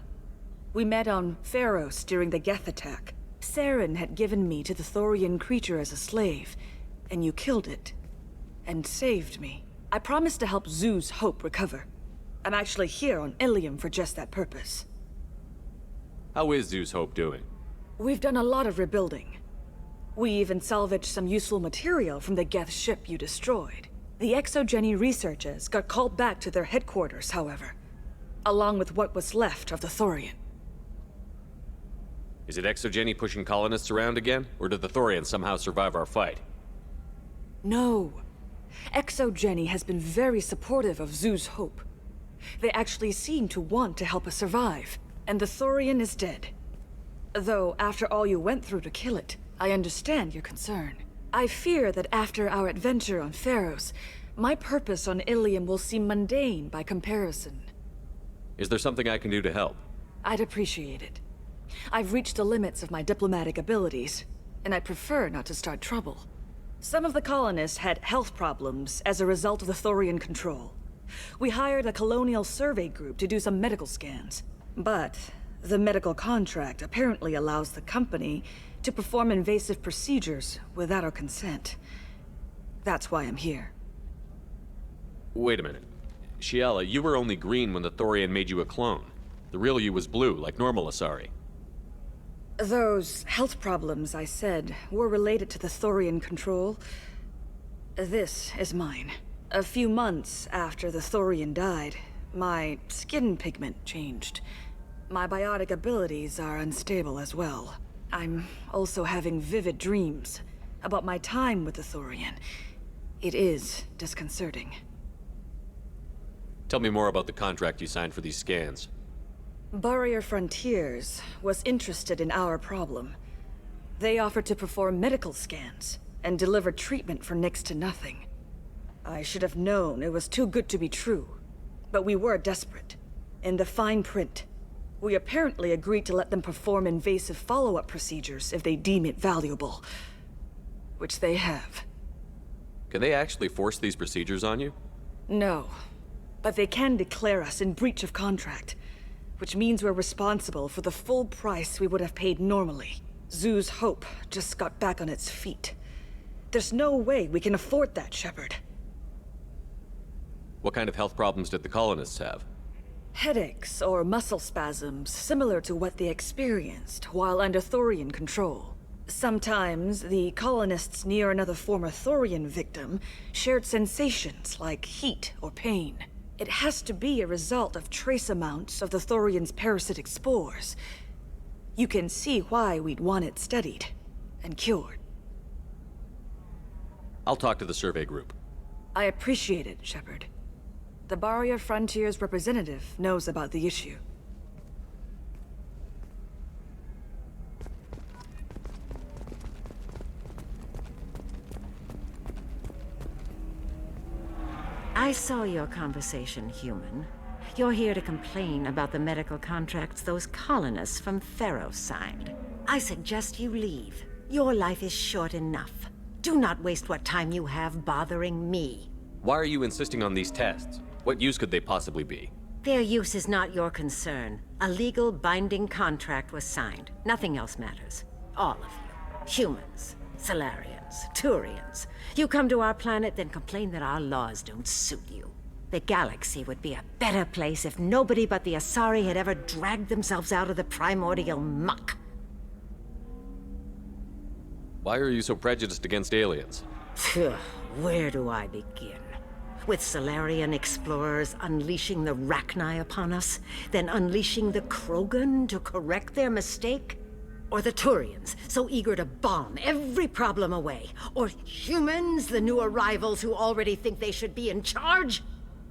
We met on Pharos during the Geth attack. Saren had given me to the Thorian creature as a slave, and you killed it. And saved me. I promised to help Zeus Hope recover. I'm actually here on Ilium for just that purpose. How is Zeus Hope doing? We've done a lot of rebuilding. We even salvaged some useful material from the Geth ship you destroyed. The Exogeny researchers got called back to their headquarters, however, along with what was left of the Thorian. Is it Exogeny pushing colonists around again? Or did the Thorians somehow survive our fight? No. Exogeny has been very supportive of Zeus Hope. They actually seem to want to help us survive. And the Thorian is dead. Though, after all you went through to kill it, I understand your concern. I fear that after our adventure on Pharos, my purpose on Ilium will seem mundane by comparison. Is there something I can do to help? I'd appreciate it. I've reached the limits of my diplomatic abilities, and I prefer not to start trouble. Some of the colonists had health problems as a result of the Thorian control. We hired a colonial survey group to do some medical scans. But the medical contract apparently allows the company to perform invasive procedures without our consent. That's why I'm here. Wait a minute. Shiala, you were only green when the Thorian made you a clone. The real you was blue, like normal Asari. Those health problems I said were related to the Thorian control. This is mine. A few months after the Thorian died, my skin pigment changed. My biotic abilities are unstable as well. I'm also having vivid dreams about my time with the Thorian. It is disconcerting. Tell me more about the contract you signed for these scans. Baria Frontiers was interested in our problem. They offered to perform medical scans and deliver treatment for next to nothing. I should have known it was too good to be true, but we were desperate. In the fine print, we apparently agreed to let them perform invasive follow-up procedures if they deem it valuable. Which they have. Can they actually force these procedures on you? No, but they can declare us in breach of contract, which means we're responsible for the full price we would have paid normally. Zeus Hope just got back on its feet. There's no way we can afford that, Shepard. What kind of health problems did the colonists have? Headaches or muscle spasms similar to what they experienced while under Thorian control. Sometimes, the colonists near another former Thorian victim shared sensations like heat or pain. It has to be a result of trace amounts of the Thorian's parasitic spores. You can see why we'd want it studied and cured. I'll talk to the survey group. I appreciate it, Shepard. The Barrier Frontier's representative knows about the issue. I saw your conversation, human. You're here to complain about the medical contracts those colonists from Theros signed. I suggest you leave. Your life is short enough. Do not waste what time you have bothering me. Why are you insisting on these tests? What use could they possibly be? Their use is not your concern. A legal binding contract was signed. Nothing else matters. All of you. Humans, Solarians, Turians. You come to our planet, then complain that our laws don't suit you. The galaxy would be a better place if nobody but the Asari had ever dragged themselves out of the primordial muck. Why are you so prejudiced against aliens? Where do I begin? With Solarian explorers unleashing the Rachni upon us, then unleashing the Krogan to correct their mistake? Or the Turians, so eager to bomb every problem away? Or humans, the new arrivals who already think they should be in charge?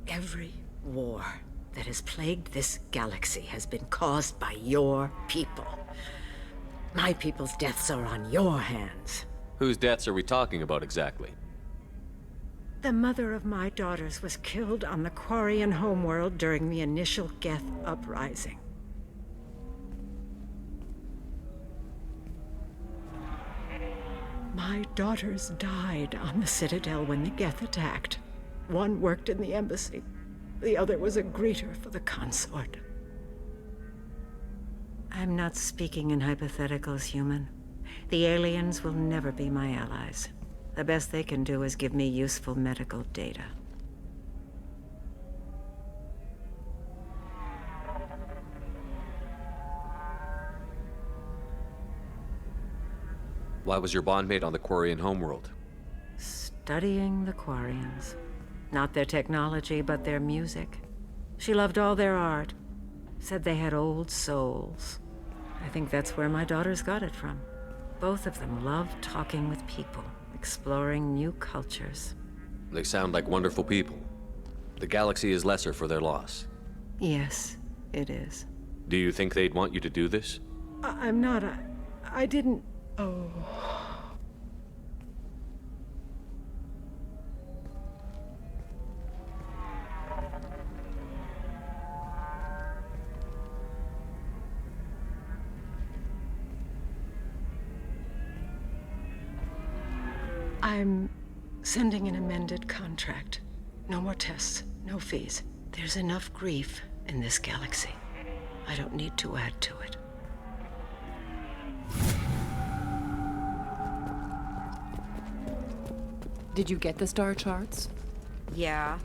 Every war that has plagued this galaxy has been caused by your people. My people's deaths are on your hands. Whose deaths are we talking about exactly? The mother of my daughters was killed on the Quarian homeworld during the initial Geth uprising. My daughters died on the Citadel when the Geth attacked. One worked in the embassy. The other was a greeter for the consort. I'm not speaking in hypotheticals, human. The aliens will never be my allies. The best they can do is give me useful medical data. Why was your bondmate on the Quarian homeworld? Studying the Quarians. Not their technology, but their music. She loved all their art. Said they had old souls. I think that's where my daughters got it from. Both of them loved talking with people, exploring new cultures. They sound like wonderful people. The galaxy is lesser for their loss. Yes, it is. Do you think they'd want you to do this? I'm not. I didn't. Oh. I'm sending an amended contract. No more tests, no fees. There's enough grief in this galaxy. I don't need to add to it. Did you get the star charts? Yeah.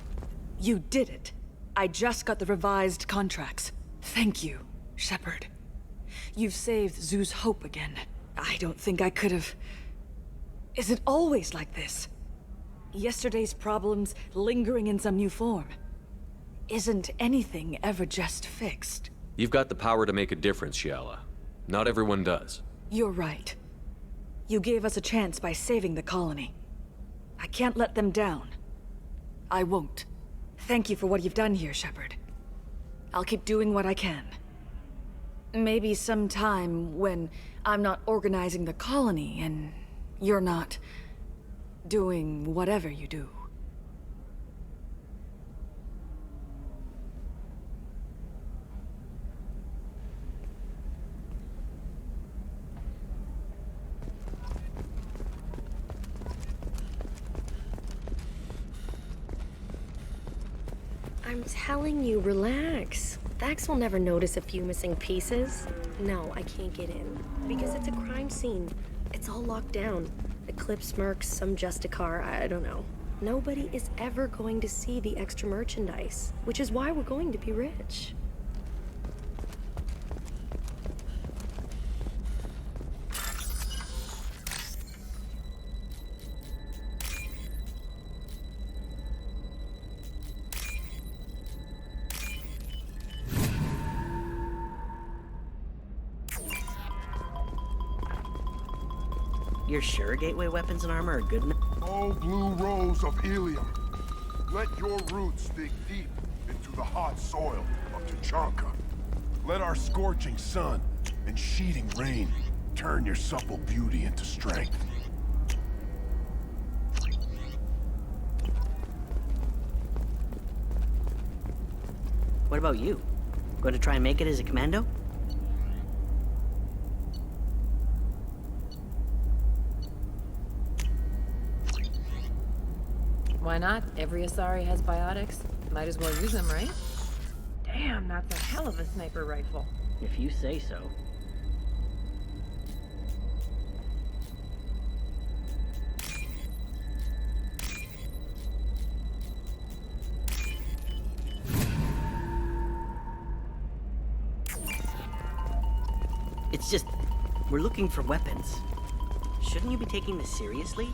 You did it. I just got the revised contracts. Thank you, Shepard. You've saved Zoo's hope again. I don't think I could have... Is it always like this? Yesterday's problems lingering in some new form. Isn't anything ever just fixed? You've got the power to make a difference, Shiala. Not everyone does. You're right. You gave us a chance by saving the colony. I can't let them down. I won't. Thank you for what you've done here, Shepard. I'll keep doing what I can. Maybe sometime when I'm not organizing the colony and you're not doing whatever you do. I'm telling you, relax. Vax will never notice a few missing pieces. No, I can't get in. Because it's a crime scene. It's all locked down. Eclipse mercs, some Justicar, I don't know. Nobody is ever going to see the extra merchandise, which is why we're going to be rich. You're sure gateway weapons and armor are good enough? Oh, blue rose of helium. Let your roots dig deep into the hot soil of Tachanka. Let our scorching sun and sheeting rain turn your supple beauty into strength. What about you? Going to try and make it as a commando? Why not? Every Asari has biotics. Might as well use them, right? Damn, that's a hell of a sniper rifle. If you say so. It's just, we're looking for weapons. Shouldn't you be taking this seriously?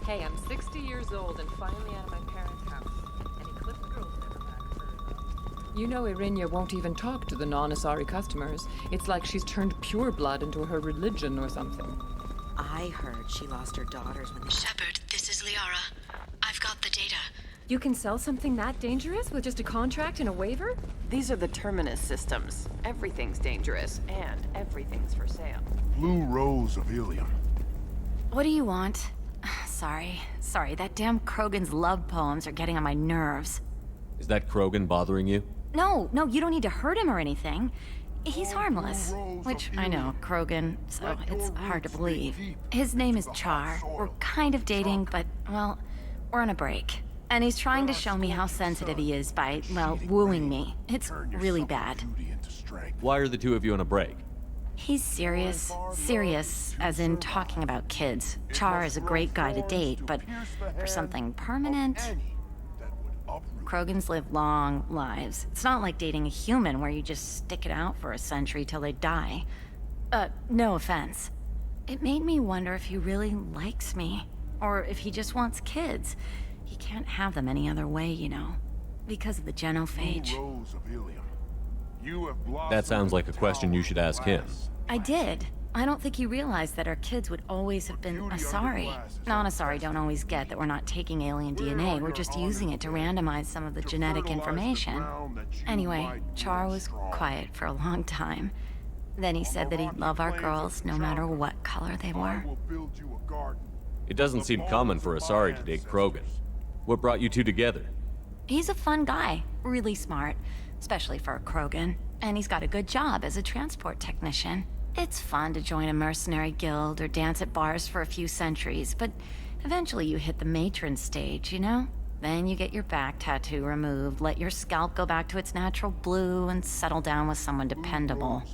Hey, I'm 60 years old and finally out of my parents' house. Any Cliff girls never back her. You know Irinya won't even talk to the non-Asari customers. It's like she's turned pure blood into her religion or something. I heard she lost her daughters when they... Shepard, this is Liara. I've got the data. You can sell something that dangerous with just a contract and a waiver? These are the Terminus systems. Everything's dangerous, and everything's for sale. Blue rose of helium. What do you want? Sorry, that damn Krogan's love poems are getting on my nerves. Is that Krogan bothering you? No, you don't need to hurt him or anything. He's harmless. Which, I know, Krogan, so it's hard to believe. His name is Char. We're kind of dating, but, well, we're on a break. And he's trying to show me how sensitive he is by, well, wooing me. It's really bad. Why are the two of you on a break? He's serious. Serious, as in talking about kids. Char is a great guy to date, but for something permanent... Krogans live long lives. It's not like dating a human where you just stick it out for a century till they die. No offense. It made me wonder if he really likes me, or if he just wants kids. He can't have them any other way, you know, because of the genophage. That sounds like a question you should ask him. I did. I don't think he realized that our kids would always have been Asari. Non-Asari don't always get that we're not taking alien DNA, we're just using it to randomize some of the genetic information. Anyway, Char was quiet for a long time. Then he said that he'd love our girls no matter what color they were. It doesn't seem common for Asari to date Krogan. What brought you two together? He's a fun guy, really smart, especially for a Krogan. And he's got a good job as a transport technician. It's fun to join a mercenary guild or dance at bars for a few centuries, but eventually you hit the matron stage, you know? Then you get your back tattoo removed, let your scalp go back to its natural blue, and settle down with someone dependable.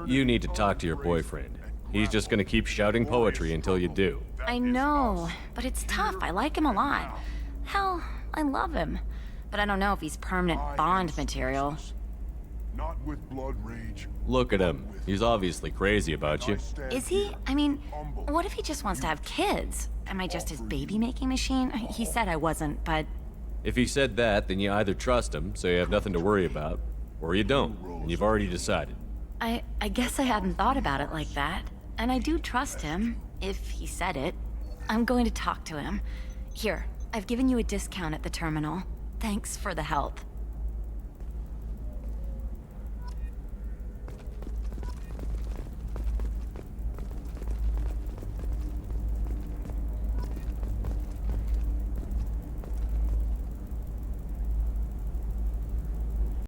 You need to talk to your boyfriend. He's just gonna keep shouting poetry until you do. I know, but it's tough. I like him a lot. Hell, I love him. But I don't know if he's permanent Bond material. Not with blood rage. Look at him. He's obviously crazy about you. Is he? I mean, what if he just wants to have kids? Am I just his baby-making machine? He said I wasn't, but... If he said that, then you either trust him, so you have nothing to worry about, or you don't, and you've already decided. I guess I hadn't thought about it like that. And I do trust him, if he said it. I'm going to talk to him. Here, I've given you a discount at the terminal. Thanks for the help.